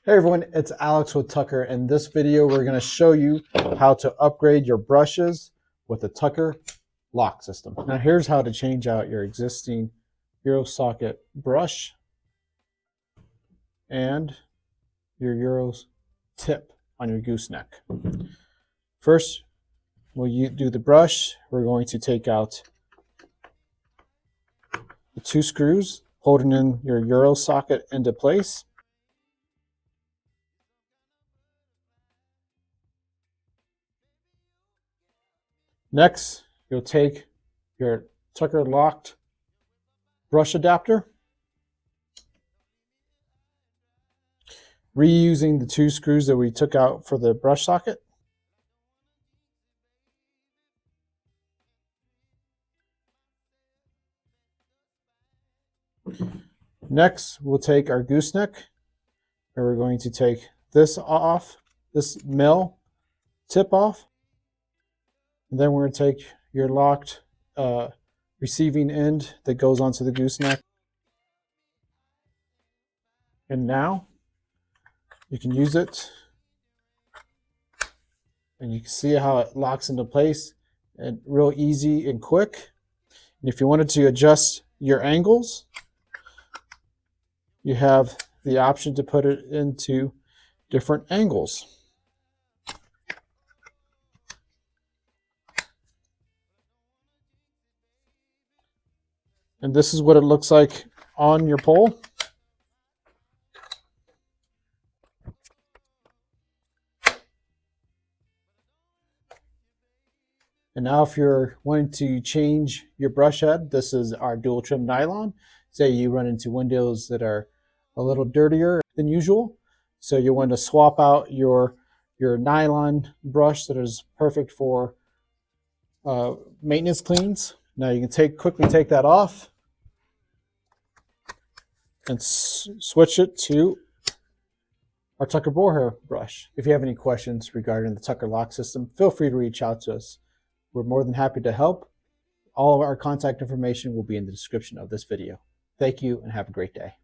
Hey everyone, it's Alex with Tucker. In this video, we're going to show you how to upgrade your brushes with the Tucker LOCT system. Now here's how to change out your existing Euro socket brush and your Euro tip on your gooseneck. First, when you do the brush, we're going to take out the two screws holding in your Euro socket into place. Next, you'll take your Tucker LOCT brush adapter, reusing the two screws that we took out for the brush socket. Next, we'll take our gooseneck, and we're going to take this off, this male tip off. And then we're going to take your LOCT receiving end that goes onto the gooseneck. And now you can use it, and you can see how it locks into place, and real easy and quick. And if you wanted to adjust your angles, you have the option to put it into different angles. And this is what it looks like on your pole. And now if you're wanting to change your brush head, this is our dual trim nylon. Say you run into windows that are a little dirtier than usual. So you want to swap out your nylon brush that is perfect for maintenance cleans. Now you can quickly take that off and switch it to our Tucker Borehair brush. If you have any questions regarding the Tucker LOCT system, feel free to reach out to us. We're more than happy to help. All of our contact information will be in the description of this video. Thank you and have a great day.